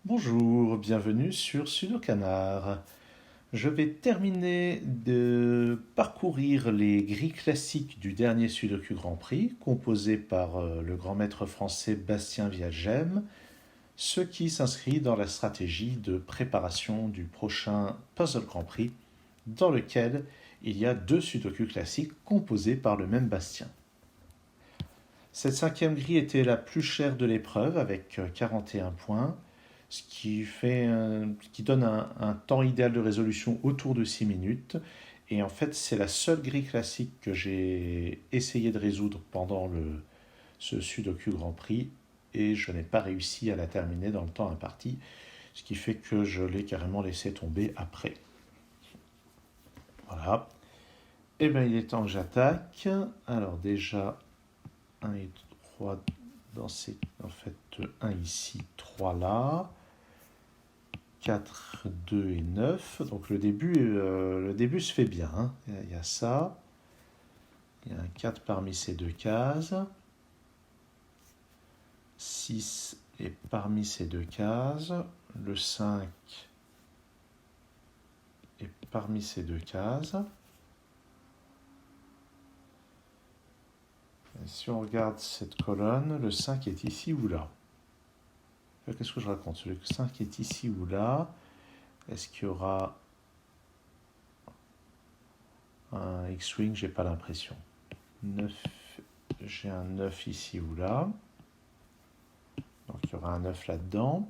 Bonjour, bienvenue sur Sudokanar. Je vais terminer de parcourir les grilles classiques du dernier Sudoku Grand Prix, composé par le grand maître français Bastien Viagem, ce qui s'inscrit dans la stratégie de préparation du prochain Puzzle Grand Prix, dans lequel il y a deux Sudoku classiques composés par le même Bastien. Cette cinquième grille était la plus chère de l'épreuve, avec 41 points, ce qui donne un temps idéal de résolution autour de 6 minutes. Et en fait, c'est la seule grille classique que j'ai essayé de résoudre pendant ce Sudoku Grand Prix, et je n'ai pas réussi à la terminer dans le temps imparti, ce qui fait que je l'ai carrément laissé tomber après. Voilà. Et bien, il est temps que j'attaque. Alors déjà, 1 et 3 en fait 1 ici, 3 là. 4, 2 et 9. Donc le début se fait bien, hein. Il y a ça. Il y a un 4 parmi ces deux cases. 6 est parmi ces deux cases. Le 5 est parmi ces deux cases. Et si on regarde cette colonne, le 5 est ici ou là. Qu'est-ce que je raconte? Le 5 est ici ou là. Est-ce qu'il y aura un X-Wing? J'ai pas l'impression. 9, j'ai un 9 ici ou là. Donc il y aura un 9 là-dedans.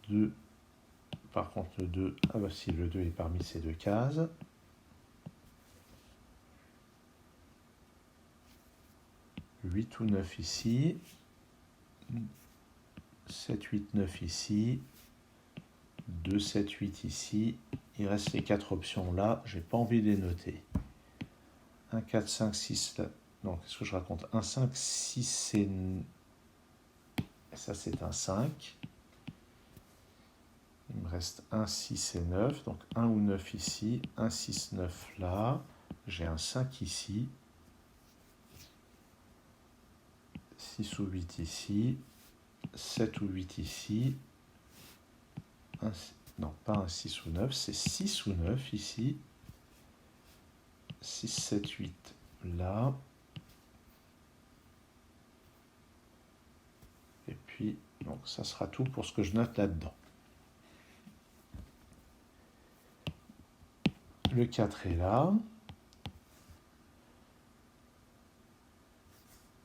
2. Par contre le 2, ah bah si, le 2 est parmi ces deux cases. 8 ou 9 ici. 7, 8, 9 ici. 2, 7, 8 ici. Il reste les 4 options là, j'ai pas envie de les noter. 1, 4, 5, 6 là. Non, qu'est-ce que je raconte? 1, 5, 6 et... Ça c'est un 5. Il me reste 1, 6 et 9. Donc 1 ou 9 ici. 1, 6, 9 là. J'ai un 5 ici. 6 ou 8 ici. 7 ou 8 ici. Non, pas un 6 ou 9. C'est 6 ou 9 ici. 6, 7, 8 là. Et puis, donc ça sera tout pour ce que je note là-dedans. Le 4 est là.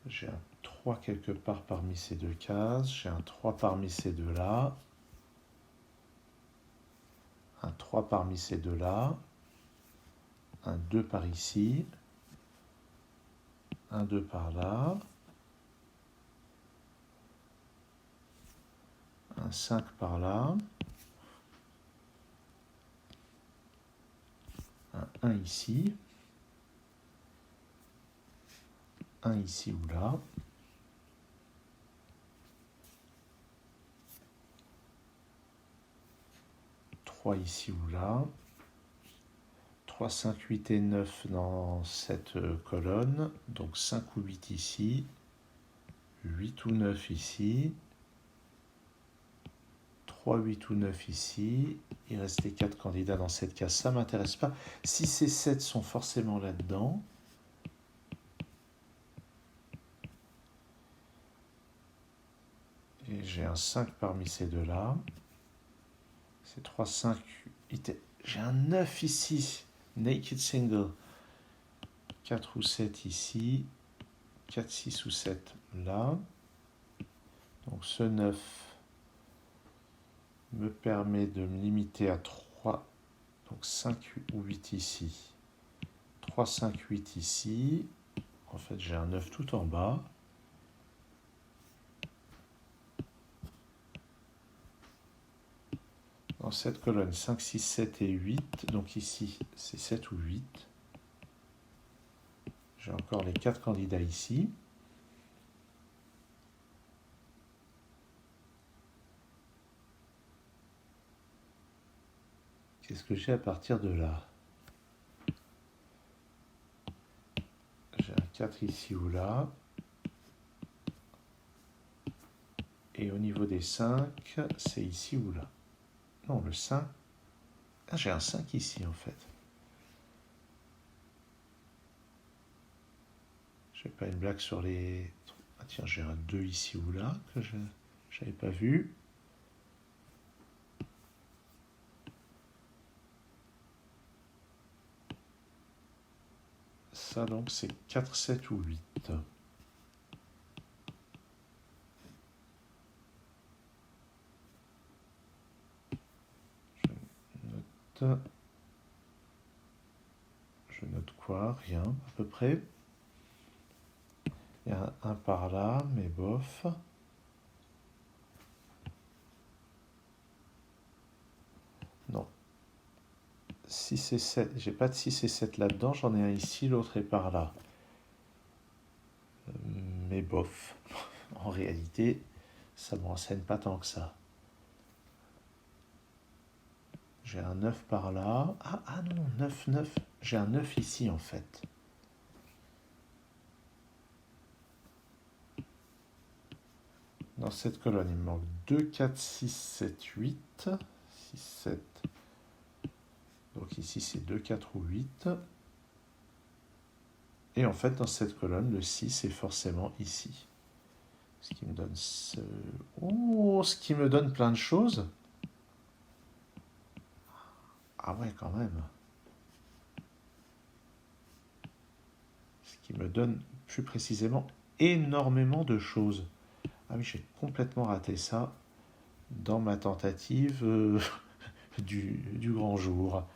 J'ai un 3 quelque part parmi ces deux cases. J'ai un 3 parmi ces deux-là. Un 3 parmi ces deux-là. Un 2 par ici. Un 2 par là. Un 5 par là. Un 1 ici. Un ici ou là. 3 ici ou là. 3, 5, 8 et 9 dans cette colonne. Donc 5 ou 8 ici. 8 ou 9 ici. 3, 8 ou 9 ici. Il reste les 4 candidats dans cette case. Ça ne m'intéresse pas. 6 et 7 sont forcément là-dedans. Et j'ai un 5 parmi ces deux-là. C'est 3, 5, 8. J'ai un 9 ici. Naked single. 4 ou 7 ici. 4, 6 ou 7 là. Donc ce 9 me permet de me limiter à 3. Donc 5 ou 8 ici. 3, 5, 8 ici. En fait, j'ai un 9 tout en bas. Dans cette colonne, 5, 6, 7 et 8. Donc ici, c'est 7 ou 8. J'ai encore les 4 candidats ici. Qu'est-ce que j'ai à partir de là? J'ai un 4 ici ou là. Et au niveau des 5, c'est ici ou là? Non, le 5. Ah, j'ai un 5 ici en fait. J'ai pas une blague sur les... Ah tiens, j'ai un 2 ici ou là que je n'avais pas vu. Ça donc c'est 4, 7 ou 8. Je note quoi? Rien à peu près. Il y a un par là, mais bof. Non. 6 et 7. J'ai pas de 6 et 7 là-dedans. J'en ai un ici, l'autre est par là. Mais bof. En réalité, ça ne me renseigne pas tant que ça. J'ai un 9 par là. Ah non, 9, 9. J'ai un 9 ici en fait. Dans cette colonne, il me manque 2, 4, 6, 7, 8. 6, 7. Donc ici, c'est 2, 4 ou 8. Et en fait, dans cette colonne, le 6 est forcément ici. Ce qui me donne ce... Oh, ce qui me donne plein de choses. Ah ouais, quand même. Ce qui me donne plus précisément énormément de choses. Ah oui, j'ai complètement raté ça dans ma tentative du grand jour.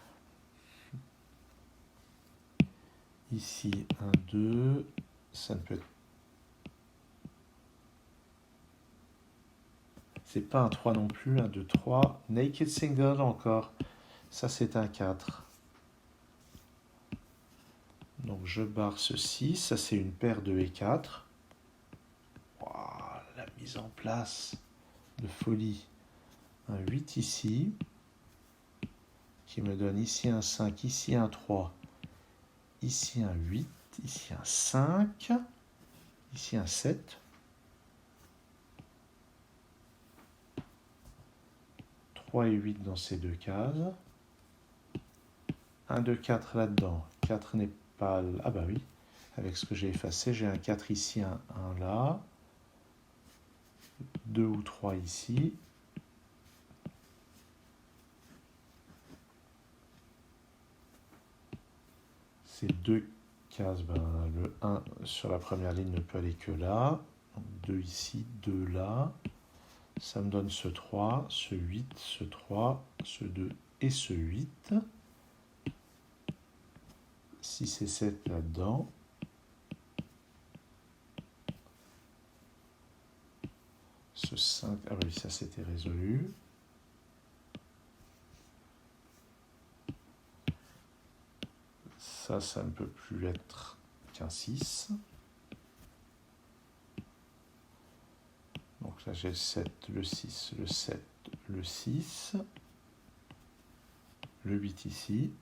Ici, 1, 2, ça ne peut être... C'est pas un 3 non plus, 1, 2, 3. Naked single encore. Ça, c'est un 4. Donc, je barre ceci. Ça, c'est une paire de et 4. Wow, la mise en place de folie. Un 8 ici, qui me donne ici un 5, ici un 3, ici un 8, ici un 5, ici un 7. 3 et 8 dans ces deux cases. 1, 2, 4 là-dedans. 4 n'est pas... Ah bah oui, avec ce que j'ai effacé, j'ai un 4 ici, un 1 là. 2 ou 3 ici. Ces deux cases, ben, le 1 sur la première ligne ne peut aller que là. Donc 2 ici, 2 là. Ça me donne ce 3, ce 8, ce 3, ce 2 et ce 8. 6 et 7 là-dedans. Ce 5, ah oui, ça c'était résolu. Ça ne peut plus être qu'un 6. Donc là j'ai le 7, le 6, le 7, le 6. Le 8 ici.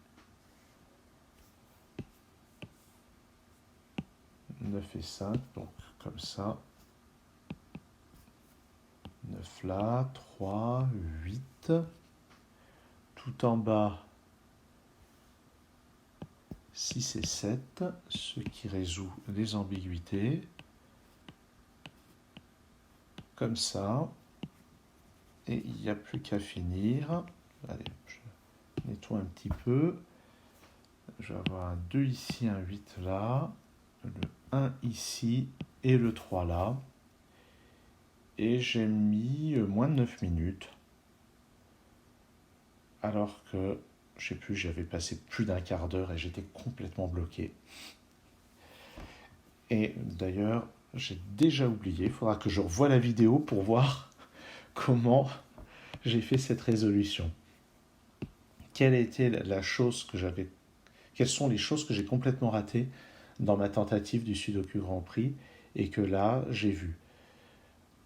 9 et 5, donc comme ça. 9 là, 3, 8. Tout en bas, 6 et 7, ce qui résout les ambiguïtés. Comme ça. Et il n'y a plus qu'à finir. Allez, je nettoie un petit peu. Je vais avoir un 2 ici, un 8 là. Le 1 ici et le 3 là. Et j'ai mis moins de 9 minutes. Alors que, je sais plus, j'avais passé plus d'un quart d'heure et j'étais complètement bloqué. Et d'ailleurs, j'ai déjà oublié, il faudra que je revoie la vidéo pour voir comment j'ai fait cette résolution. Quelle était la chose que j'avais... Quelles sont les choses que j'ai complètement ratées dans ma tentative du Sudoku Grand Prix et que là, j'ai vu.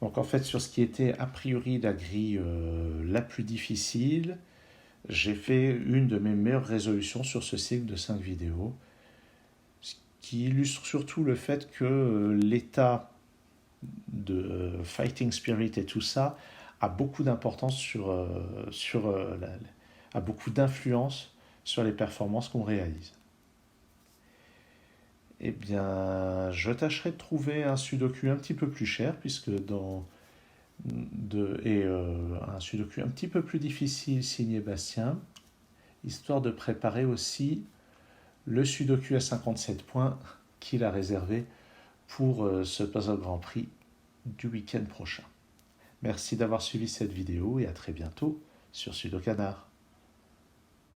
Donc en fait, sur ce qui était a priori la grille la plus difficile, j'ai fait une de mes meilleures résolutions sur ce cycle de 5 vidéos, ce qui illustre surtout le fait que l'état de fighting spirit et tout ça a beaucoup d'importance a beaucoup d'influence sur les performances qu'on réalise. Eh bien, je tâcherai de trouver un sudoku un petit peu plus cher, un sudoku un petit peu plus difficile signé Bastien, histoire de préparer aussi le sudoku à 57 points qu'il a réservé pour ce Puzzle Grand Prix du week-end prochain. Merci d'avoir suivi cette vidéo et à très bientôt sur Sudokanar.